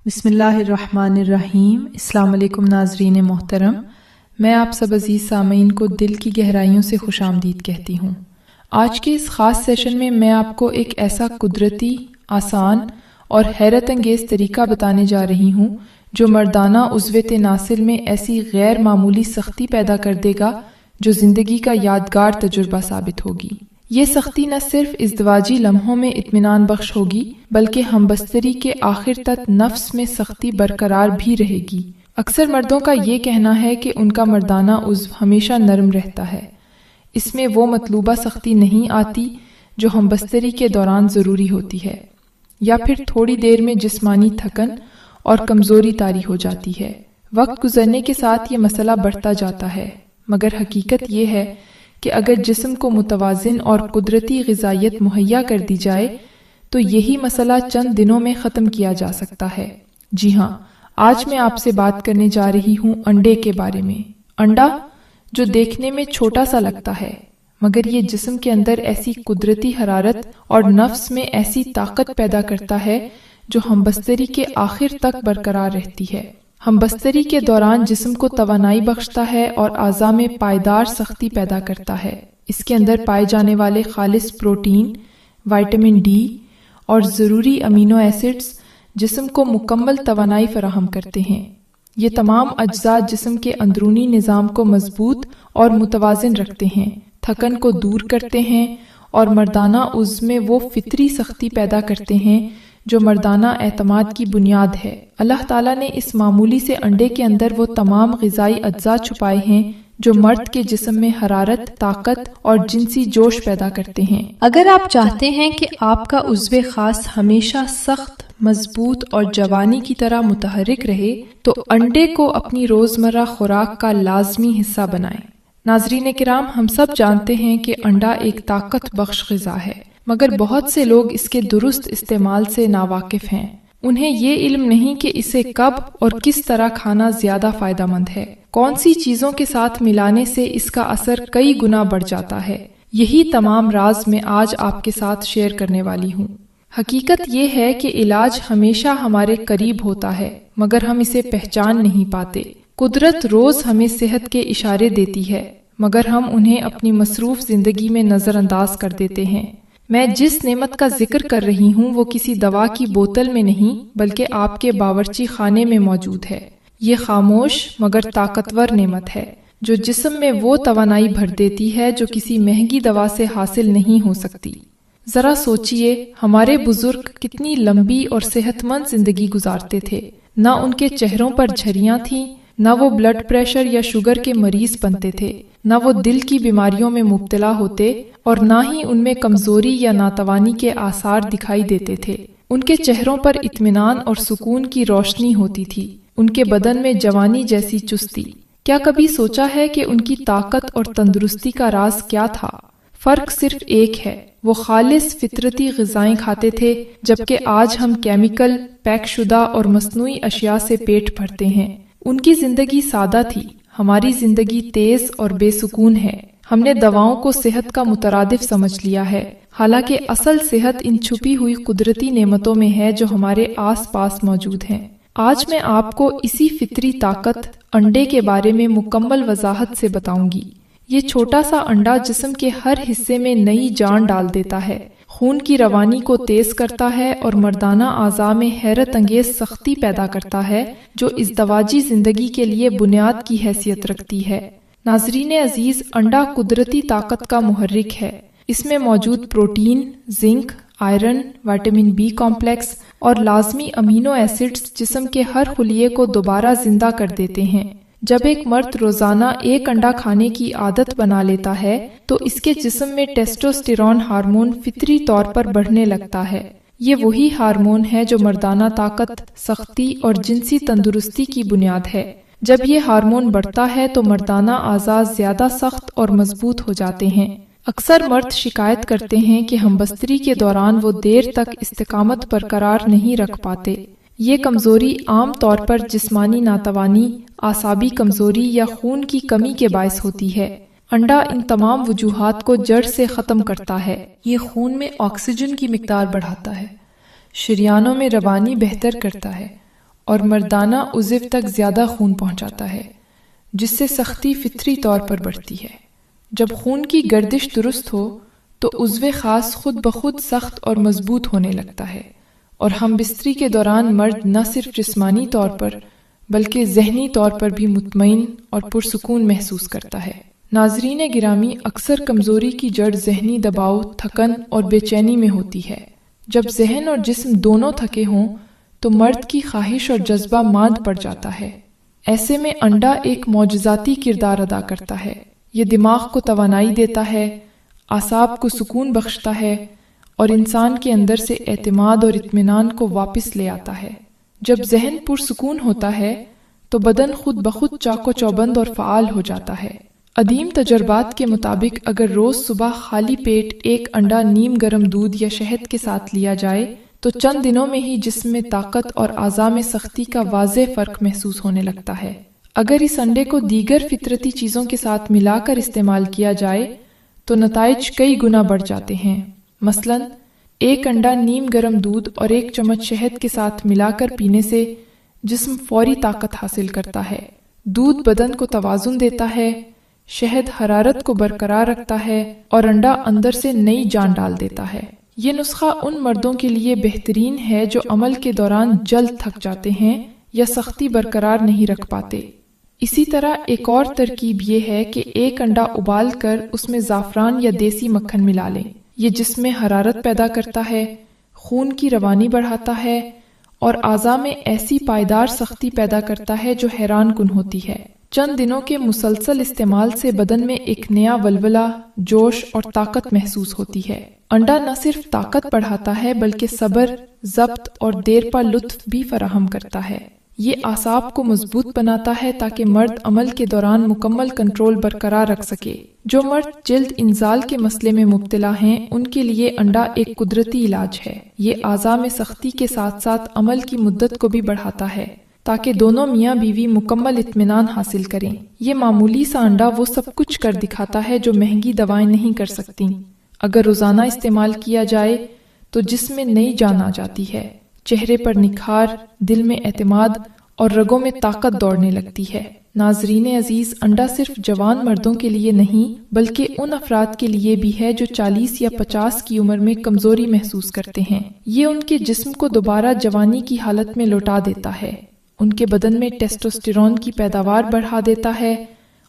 بسم اللہ الرحمن الرحیم۔ السلام علیکم ناظرین محترم، میں آپ سب عزیز سامعین کو دل کی گہرائیوں سے خوش آمدید کہتی ہوں۔ آج کے اس خاص سیشن میں میں آپ کو ایک ایسا قدرتی، آسان اور حیرت انگیز طریقہ بتانے جا رہی ہوں جو مردانہ عضو تناسل میں ایسی غیر معمولی سختی پیدا کر دے گا جو زندگی کا یادگار تجربہ ثابت ہوگی۔ یہ سختی نہ صرف ازدواجی لمحوں میں اطمینان بخش ہوگی بلکہ ہم بستری کے آخر تک نفس میں سختی برقرار بھی رہے گی۔ اکثر مردوں کا یہ کہنا ہے کہ ان کا مردانہ عضو ہمیشہ نرم رہتا ہے، اس میں وہ مطلوبہ سختی نہیں آتی جو ہم بستری کے دوران ضروری ہوتی ہے، یا پھر تھوڑی دیر میں جسمانی تھکن اور کمزوری طاری ہو جاتی ہے۔ وقت گزرنے کے ساتھ یہ مسئلہ بڑھتا جاتا ہے، مگر حقیقت یہ ہے کہ اگر جسم کو متوازن اور قدرتی غذائیت مہیا کر دی جائے تو یہی مسئلہ چند دنوں میں ختم کیا جا سکتا ہے۔ جی ہاں، آج میں آپ سے بات کرنے جا رہی ہوں انڈے کے بارے میں۔ انڈا جو دیکھنے میں چھوٹا سا لگتا ہے مگر یہ جسم کے اندر ایسی قدرتی حرارت اور نفس میں ایسی طاقت پیدا کرتا ہے جو ہم بستری کے آخر تک برقرار رہتی ہے۔ ہم بستری کے دوران جسم کو توانائی بخشتا ہے اور اعضاء میں پائیدار سختی پیدا کرتا ہے۔ اس کے اندر پائے جانے والے خالص پروٹین، وٹامن ڈی اور ضروری امینو ایسڈز جسم کو مکمل توانائی فراہم کرتے ہیں۔ یہ تمام اجزاء جسم کے اندرونی نظام کو مضبوط اور متوازن رکھتے ہیں، تھکن کو دور کرتے ہیں اور مردانہ عضو میں وہ فطری سختی پیدا کرتے ہیں جو مردانہ اعتماد کی بنیاد ہے۔ اللہ تعالیٰ نے اس معمولی سے انڈے کے اندر وہ تمام غذائی اجزاء چھپائے ہیں جو مرد کے جسم میں حرارت، طاقت اور جنسی جوش پیدا کرتے ہیں۔ اگر آپ چاہتے ہیں کہ آپ کا عضو خاص ہمیشہ سخت، مضبوط اور جوانی کی طرح متحرک رہے تو انڈے کو اپنی روزمرہ خوراک کا لازمی حصہ بنائیں۔ ناظرین کرام، ہم سب جانتے ہیں کہ انڈا ایک طاقت بخش غذا ہے، مگر بہت سے لوگ اس کے درست استعمال سے ناواقف ہیں۔ انہیں یہ علم نہیں کہ اسے کب اور کس طرح کھانا زیادہ فائدہ مند ہے، کون سی چیزوں کے ساتھ ملانے سے اس کا اثر کئی گنا بڑھ جاتا ہے۔ یہی تمام راز میں آج آپ کے ساتھ شیئر کرنے والی ہوں۔ حقیقت یہ ہے کہ علاج ہمیشہ ہمارے قریب ہوتا ہے مگر ہم اسے پہچان نہیں پاتے۔ قدرت روز ہمیں صحت کے اشارے دیتی ہے مگر ہم انہیں اپنی مصروف زندگی میں نظر انداز کر دیتے ہیں۔ میں جس نعمت کا ذکر کر رہی ہوں وہ کسی دوا کی بوتل میں نہیں بلکہ آپ کے باورچی خانے میں موجود ہے۔ یہ خاموش مگر طاقتور نعمت ہے جو جسم میں وہ توانائی بھر دیتی ہے جو کسی مہنگی دوا سے حاصل نہیں ہو سکتی۔ ذرا سوچئے، ہمارے بزرگ کتنی لمبی اور صحت مند زندگی گزارتے تھے، نہ ان کے چہروں پر جھریاں تھیں، نہ وہ بلڈ پریشر یا شوگر کے مریض بنتے تھے، نہ وہ دل کی بیماریوں میں مبتلا ہوتے اور نہ ہی ان میں کمزوری یا ناتوانی کے آثار دکھائی دیتے تھے۔ ان کے چہروں پر اطمینان اور سکون کی روشنی ہوتی تھی، ان کے بدن میں جوانی جیسی چستی۔ کیا کبھی سوچا ہے کہ ان کی طاقت اور تندرستی کا راز کیا تھا؟ فرق صرف ایک ہے، وہ خالص فطرتی غذائیں کھاتے تھے، جبکہ آج ہم کیمیکل، پیک شدہ اور مصنوعی اشیاء سے پیٹ بھرتے ہیں۔ ان کی زندگی سادہ تھی، ہماری زندگی تیز اور بے سکون ہے۔ ہم نے دواؤں کو صحت کا مترادف سمجھ لیا ہے، حالانکہ اصل صحت ان چھپی ہوئی قدرتی نعمتوں میں ہے جو ہمارے آس پاس موجود ہیں۔ آج میں آپ کو اسی فطری طاقت انڈے کے بارے میں مکمل وضاحت سے بتاؤں گی۔ یہ چھوٹا سا انڈا جسم کے ہر حصے میں نئی جان ڈال دیتا ہے، خون کی روانی کو تیز کرتا ہے اور مردانہ اعضاء میں حیرت انگیز سختی پیدا کرتا ہے جو ازدواجی زندگی کے لیے بنیاد کی حیثیت رکھتی ہے۔ ناظرین عزیز، انڈا قدرتی طاقت کا محرک ہے۔ اس میں موجود protein, zinc, iron, vitamin B complex اور لازمی امینو ایسڈز جسم کے ہر خلیے کو دوبارہ زندہ کر دیتے ہیں۔ جب ایک مرد روزانہ ایک انڈا کھانے کی عادت بنا لیتا ہے تو اس کے جسم میں ٹیسٹوسٹیرون ہارمون فطری طور پر بڑھنے لگتا ہے۔ یہ وہی ہارمون ہے جو مردانہ طاقت، سختی اور جنسی تندرستی کی بنیاد ہے۔ جب یہ ہارمون بڑھتا ہے تو مردانہ اعضاء زیادہ سخت اور مضبوط ہو جاتے ہیں۔ اکثر مرد شکایت کرتے ہیں کہ ہم بستری کے دوران وہ دیر تک استقامت برقرار نہیں رکھ پاتے۔ یہ کمزوری عام طور پر جسمانی ناتوانی، اعصابی کمزوری یا خون کی کمی کے باعث ہوتی ہے۔ انڈا ان تمام وجوہات کو جڑ سے ختم کرتا ہے۔ یہ خون میں آکسیجن کی مقدار بڑھاتا ہے، شریانوں میں روانی بہتر کرتا ہے اور مردانہ عضو تک زیادہ خون پہنچاتا ہے، جس سے سختی فطری طور پر بڑھتی ہے۔ جب خون کی گردش درست ہو تو عضو خاص خود بخود سخت اور مضبوط ہونے لگتا ہے، اور ہم بستری کے دوران مرد نہ صرف جسمانی طور پر بلکہ ذہنی طور پر بھی مطمئن اور پرسکون محسوس کرتا ہے۔ ناظرین گرامی، اکثر کمزوری کی جڑ ذہنی دباؤ، تھکن اور بے چینی میں ہوتی ہے۔ جب ذہن اور جسم دونوں تھکے ہوں تو مرد کی خواہش اور جذبہ ماند پڑ جاتا ہے۔ ایسے میں انڈا ایک معجزاتی کردار ادا کرتا ہے۔ یہ دماغ کو توانائی دیتا ہے، اعصاب کو سکون بخشتا ہے اور انسان کے اندر سے اعتماد اور اطمینان کو واپس لے آتا ہے۔ جب ذہن پرسکون ہوتا ہے تو بدن خود بخود چاق و چوبند اور فعال ہو جاتا ہے۔ قدیم تجربات کے مطابق اگر روز صبح خالی پیٹ ایک انڈا نیم گرم دودھ یا شہد کے ساتھ لیا جائے تو چند دنوں میں ہی جسم میں طاقت اور اعضاء میں سختی کا واضح فرق محسوس ہونے لگتا ہے۔ اگر اس انڈے کو دیگر فطرتی چیزوں کے ساتھ ملا کر استعمال کیا جائے تو نتائج کئی گنا بڑھ جاتے ہیں۔ مثلاً ایک انڈا نیم گرم دودھ اور ایک چمچ شہد کے ساتھ ملا کر پینے سے جسم فوری طاقت حاصل کرتا ہے۔ دودھ بدن کو توازن دیتا ہے، شہد حرارت کو برقرار رکھتا ہے اور انڈا اندر سے نئی جان ڈال دیتا ہے۔ یہ نسخہ ان مردوں کے لیے بہترین ہے جو عمل کے دوران جلد تھک جاتے ہیں یا سختی برقرار نہیں رکھ پاتے۔ اسی طرح ایک اور ترکیب یہ ہے کہ ایک انڈا ابال کر اس میں زعفران یا دیسی مکھن ملا لیں۔ یہ جسم میں حرارت پیدا کرتا ہے، خون کی روانی بڑھاتا ہے اور اعضاء میں ایسی پائیدار سختی پیدا کرتا ہے جو حیران کن ہوتی ہے۔ چند دنوں کے مسلسل استعمال سے بدن میں ایک نیا ولولہ، جوش اور طاقت محسوس ہوتی ہے۔ انڈا نہ صرف طاقت بڑھاتا ہے بلکہ صبر، ضبط اور دیر پا لطف بھی فراہم کرتا ہے۔ یہ اعصاب کو مضبوط بناتا ہے تاکہ مرد عمل کے دوران مکمل کنٹرول برقرار رکھ سکے۔ جو مرد جلد انزال کے مسئلے میں مبتلا ہیں ان کے لیے انڈا ایک قدرتی علاج ہے۔ یہ اعضاء میں سختی کے ساتھ ساتھ عمل کی مدت کو بھی بڑھاتا ہے تاکہ دونوں میاں بیوی مکمل اطمینان حاصل کریں۔ یہ معمولی سا انڈا وہ سب کچھ کر دکھاتا ہے جو مہنگی دوائیں نہیں کر سکتیں۔ اگر روزانہ استعمال کیا جائے تو جسم میں نئی جان آ جاتی ہے، چہرے پر نکھار، دل میں اعتماد اور رگوں میں طاقت دوڑنے لگتی ہے۔ ناظرین عزیز، انڈا صرف جوان مردوں کے لیے نہیں بلکہ ان افراد کے لیے بھی ہے جو 40 یا 50 کی عمر میں کمزوری محسوس کرتے ہیں۔ یہ ان کے جسم کو دوبارہ جوانی کی حالت میں لوٹا دیتا ہے، ان کے بدن میں ٹیسٹوسٹیرون کی پیداوار بڑھا دیتا ہے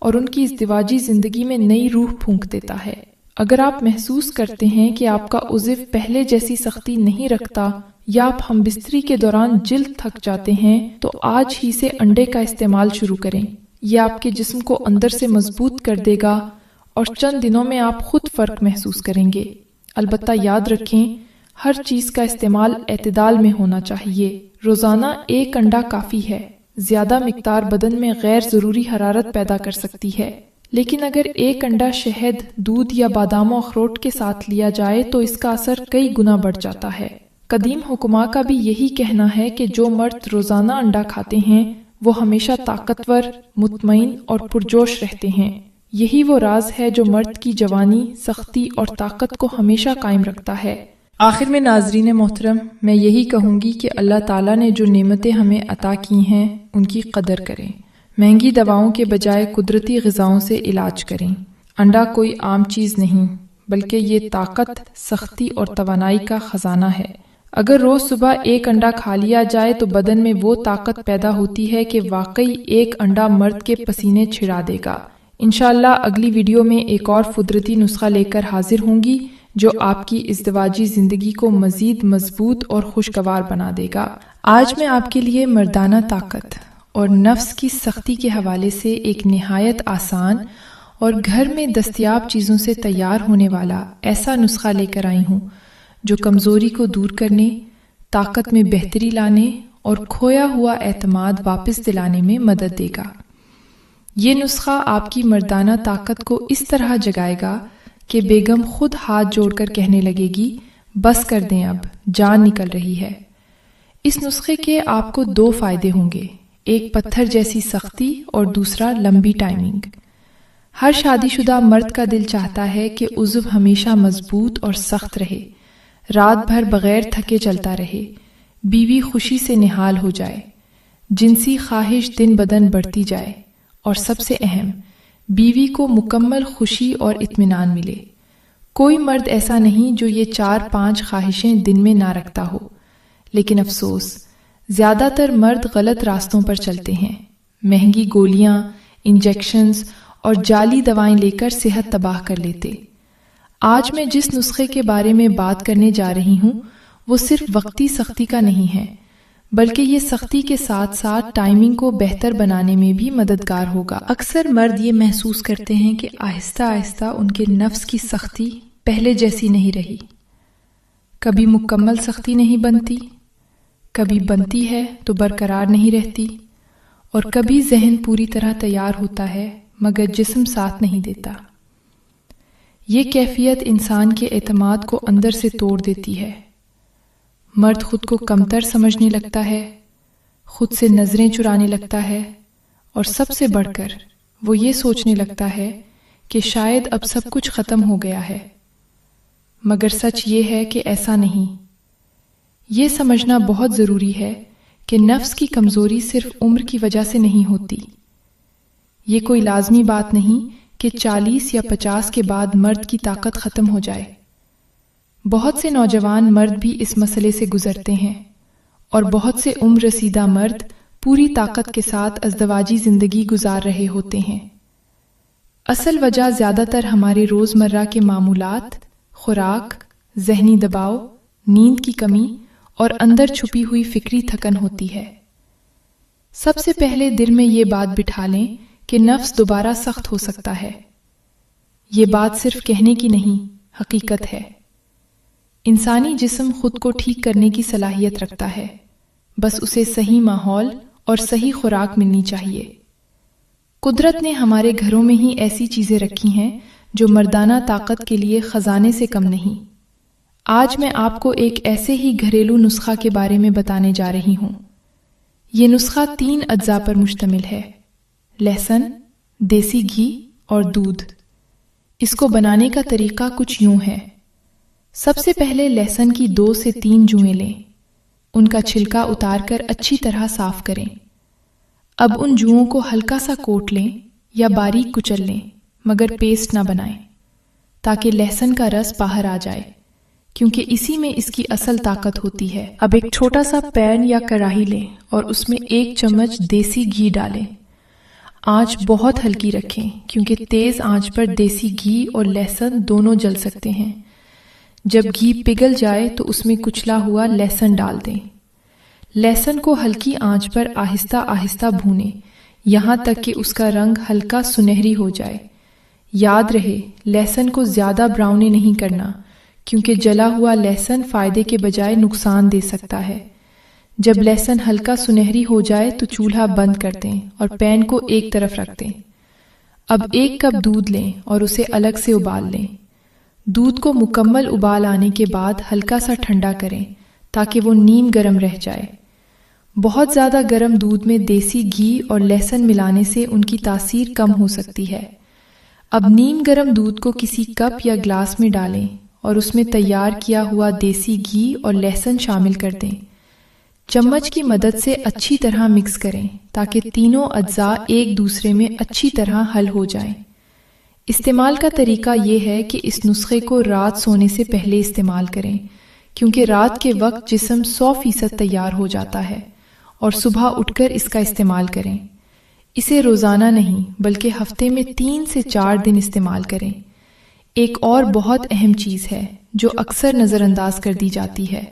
اور ان کی ازدواجی زندگی میں نئی روح پھونک دیتا ہے۔ اگر آپ محسوس کرتے ہیں کہ آپ کا عضو پہلے جیسی سختی نہیں رکھتا یا آپ ہم بستری کے دوران جلد تھک جاتے ہیں تو آج ہی سے انڈے کا استعمال شروع کریں۔ یہ آپ کے جسم کو اندر سے مضبوط کر دے گا اور چند دنوں میں آپ خود فرق محسوس کریں گے۔ البتہ یاد رکھیں، ہر چیز کا استعمال اعتدال میں ہونا چاہیے۔ روزانہ ایک انڈا کافی ہے۔ زیادہ مقدار بدن میں غیر ضروری حرارت پیدا کر سکتی ہے، لیکن اگر ایک انڈا شہد، دودھ یا بادام و اخروٹ کے ساتھ لیا جائے تو اس کا اثر کئی گنا بڑھ جاتا ہے۔ قدیم حکماء کا بھی یہی کہنا ہے کہ جو مرد روزانہ انڈا کھاتے ہیں وہ ہمیشہ طاقتور، مطمئن اور پرجوش رہتے ہیں۔ یہی وہ راز ہے جو مرد کی جوانی، سختی اور طاقت کو ہمیشہ قائم رکھتا ہے۔ آخر میں ناظرین محترم، میں یہی کہوں گی کہ اللہ تعالیٰ نے جو نعمتیں ہمیں عطا کی ہیں ان کی قدر کریں۔ مہنگی دواؤں کے بجائے قدرتی غذاؤں سے علاج کریں۔ انڈا کوئی عام چیز نہیں بلکہ یہ طاقت، سختی اور توانائی کا خزانہ ہے۔ اگر روز صبح ایک انڈا کھا لیا جائے تو بدن میں وہ طاقت پیدا ہوتی ہے کہ واقعی ایک انڈا مرد کے پسینے چھڑا دے گا۔ انشاءاللہ اگلی ویڈیو میں ایک اور قدرتی نسخہ لے کر حاضر ہوں گی جو آپ کی ازدواجی زندگی کو مزید مضبوط اور خوشگوار بنا دے گا۔ آج میں آپ کے لیے مردانہ طاقت اور نفس کی سختی کے حوالے سے ایک نہایت آسان اور گھر میں دستیاب چیزوں سے تیار ہونے والا ایسا نسخہ لے کر آئی ہوں جو کمزوری کو دور کرنے، طاقت میں بہتری لانے اور کھویا ہوا اعتماد واپس دلانے میں مدد دے گا۔ یہ نسخہ آپ کی مردانہ طاقت کو اس طرح جگائے گا کہ بیگم خود ہاتھ جوڑ کر کہنے لگے گی، بس کر دیں، اب جان نکل رہی ہے۔ اس نسخے کے آپ کو 2 فائدے ہوں گے، ایک پتھر جیسی سختی اور دوسرا لمبی ٹائمنگ۔ ہر شادی شدہ مرد کا دل چاہتا ہے کہ عضو ہمیشہ مضبوط اور سخت رہے، رات بھر بغیر تھکے چلتا رہے، بیوی خوشی سے نہال ہو جائے۔ جنسی خواہش دن بدن بڑھتی جائے، اور سب سے اہم، بیوی کو مکمل خوشی اور اطمینان ملے۔ کوئی مرد ایسا نہیں جو یہ 4-5 خواہشیں دن میں نہ رکھتا ہو، لیکن افسوس، زیادہ تر مرد غلط راستوں پر چلتے ہیں، مہنگی گولیاں، انجیکشنز اور جعلی دوائیں لے کر صحت تباہ کر لیتے۔ آج میں جس نسخے کے بارے میں بات کرنے جا رہی ہوں وہ صرف وقتی سختی کا نہیں ہے، بلکہ یہ سختی کے ساتھ ساتھ ٹائمنگ کو بہتر بنانے میں بھی مددگار ہوگا۔ اکثر مرد یہ محسوس کرتے ہیں کہ آہستہ آہستہ ان کے نفس کی سختی پہلے جیسی نہیں رہی۔ کبھی مکمل سختی نہیں بنتی، کبھی بنتی ہے تو برقرار نہیں رہتی، اور کبھی ذہن پوری طرح تیار ہوتا ہے مگر جسم ساتھ نہیں دیتا۔ یہ کیفیت انسان کے اعتماد کو اندر سے توڑ دیتی ہے۔ مرد خود کو کمتر سمجھنے لگتا ہے، خود سے نظریں چرانے لگتا ہے، اور سب سے بڑھ کر وہ یہ سوچنے لگتا ہے کہ شاید اب سب کچھ ختم ہو گیا ہے۔ مگر سچ یہ ہے کہ ایسا نہیں۔ یہ سمجھنا بہت ضروری ہے کہ نفس کی کمزوری صرف عمر کی وجہ سے نہیں ہوتی۔ یہ کوئی لازمی بات نہیں کہ 40 یا 50 کے بعد مرد کی طاقت ختم ہو جائے۔ بہت سے نوجوان مرد بھی اس مسئلے سے گزرتے ہیں، اور بہت سے عمر رسیدہ مرد پوری طاقت کے ساتھ ازدواجی زندگی گزار رہے ہوتے ہیں۔ اصل وجہ زیادہ تر ہمارے روزمرہ کے معمولات، خوراک، ذہنی دباؤ، نیند کی کمی اور اندر چھپی ہوئی فکری تھکن ہوتی ہے۔ سب سے پہلے دل میں یہ بات بٹھا لیں کہ نفس دوبارہ سخت ہو سکتا ہے۔ یہ بات صرف کہنے کی نہیں، حقیقت ہے۔ انسانی جسم خود کو ٹھیک کرنے کی صلاحیت رکھتا ہے، بس اسے صحیح ماحول اور صحیح خوراک ملنی چاہیے۔ قدرت نے ہمارے گھروں میں ہی ایسی چیزیں رکھی ہیں جو مردانہ طاقت کے لیے خزانے سے کم نہیں۔ آج میں آپ کو ایک ایسے ہی گھریلو نسخہ کے بارے میں بتانے جا رہی ہوں۔ یہ نسخہ 3 اجزاء پر مشتمل ہے: لہسن، دیسی گھی اور دودھ۔ اس کو بنانے کا طریقہ کچھ یوں ہے۔ سب سے پہلے لہسن کی 2 سے 3 جوئیں لیں، ان کا چھلکا اتار کر اچھی طرح صاف کریں۔ اب ان جوؤں کو ہلکا سا کوٹ لیں یا باریک کچل لیں، مگر پیسٹ نہ بنائیں، تاکہ لہسن کا رس باہر آ جائے، کیونکہ اسی میں اس کی اصل طاقت ہوتی ہے۔ اب ایک چھوٹا سا پین یا کڑاہی لیں اور اس میں 1 چمچ دیسی گھی ڈالیں۔ آنچ بہت ہلکی رکھیں، کیونکہ تیز آنچ پر دیسی گھی اور لہسن دونوں جل سکتے ہیں۔ جب گھی پگھل جائے تو اس میں کچلا ہوا لہسن ڈال دیں۔ لہسن کو ہلکی آنچ پر آہستہ آہستہ بھونیں، یہاں تک کہ اس کا رنگ ہلکا سنہری ہو جائے۔ یاد رہے، لہسن کو زیادہ براؤن نہیں کرنا، کیونکہ جلا ہوا لہسن فائدے کے بجائے نقصان دے سکتا ہے۔ جب لہسن ہلکا سنہری ہو جائے تو چولہا بند کر دیں اور پین کو ایک طرف رکھ دیں۔ اب 1 کپ دودھ لیں اور اسے الگ سے ابال لیں۔ دودھ کو مکمل ابال آنے کے بعد ہلکا سا ٹھنڈا کریں تاکہ وہ نیم گرم رہ جائے۔ بہت زیادہ گرم دودھ میں دیسی گھی اور لہسن ملانے سے ان کی تاثیر کم ہو سکتی ہے۔ اب نیم گرم دودھ کو کسی کپ یا گلاس میں ڈالیں اور اس میں تیار کیا ہوا دیسی گھی اور لہسن شامل کر دیں۔ چمچ کی مدد سے اچھی طرح مکس کریں تاکہ تینوں اجزاء ایک دوسرے میں اچھی طرح حل ہو جائیں۔ استعمال کا طریقہ یہ ہے کہ اس نسخے کو رات سونے سے پہلے استعمال کریں، کیونکہ رات کے وقت جسم 100% تیار ہو جاتا ہے، اور صبح اٹھ کر اس کا استعمال کریں۔ اسے روزانہ نہیں بلکہ ہفتے میں 3 سے 4 دن استعمال کریں۔ ایک اور بہت اہم چیز ہے جو اکثر نظر انداز کر دی جاتی ہے،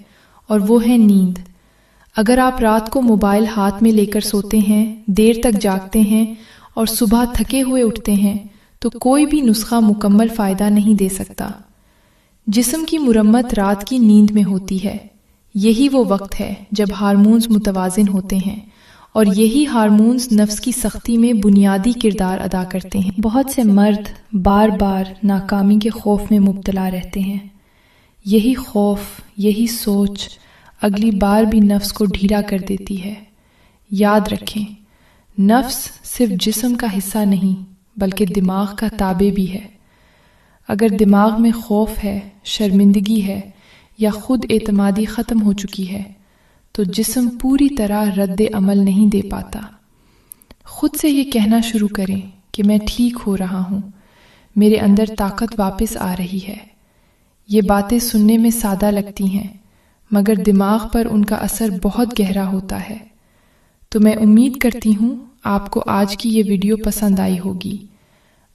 اور وہ ہے نیند۔ اگر آپ رات کو موبائل ہاتھ میں لے کر سوتے ہیں، دیر تک جاگتے ہیں اور صبح تھکے ہوئے اٹھتے ہیں تو کوئی بھی نسخہ مکمل فائدہ نہیں دے سکتا۔ جسم کی مرمت رات کی نیند میں ہوتی ہے۔ یہی وہ وقت ہے جب ہارمونز متوازن ہوتے ہیں، اور یہی ہارمونز نفس کی سختی میں بنیادی کردار ادا کرتے ہیں۔ بہت سے مرد بار بار ناکامی کے خوف میں مبتلا رہتے ہیں۔ یہی خوف، یہی سوچ اگلی بار بھی نفس کو ڈھیلا کر دیتی ہے۔ یاد رکھیں، نفس صرف جسم کا حصہ نہیں بلکہ دماغ کا تابع بھی ہے۔ اگر دماغ میں خوف ہے، شرمندگی ہے یا خود اعتمادی ختم ہو چکی ہے تو جسم پوری طرح رد عمل نہیں دے پاتا۔ خود سے یہ کہنا شروع کریں کہ میں ٹھیک ہو رہا ہوں، میرے اندر طاقت واپس آ رہی ہے۔ یہ باتیں سننے میں سادہ لگتی ہیں، مگر دماغ پر ان کا اثر بہت گہرا ہوتا ہے۔ تو میں امید کرتی ہوں آپ کو آج کی یہ ویڈیو پسند آئی ہوگی۔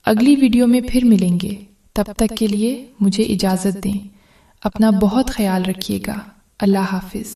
اگلی ویڈیو میں پھر ملیں گے، تب تک کے لیے مجھے اجازت دیں۔ اپنا بہت خیال رکھیے گا۔ اللہ حافظ۔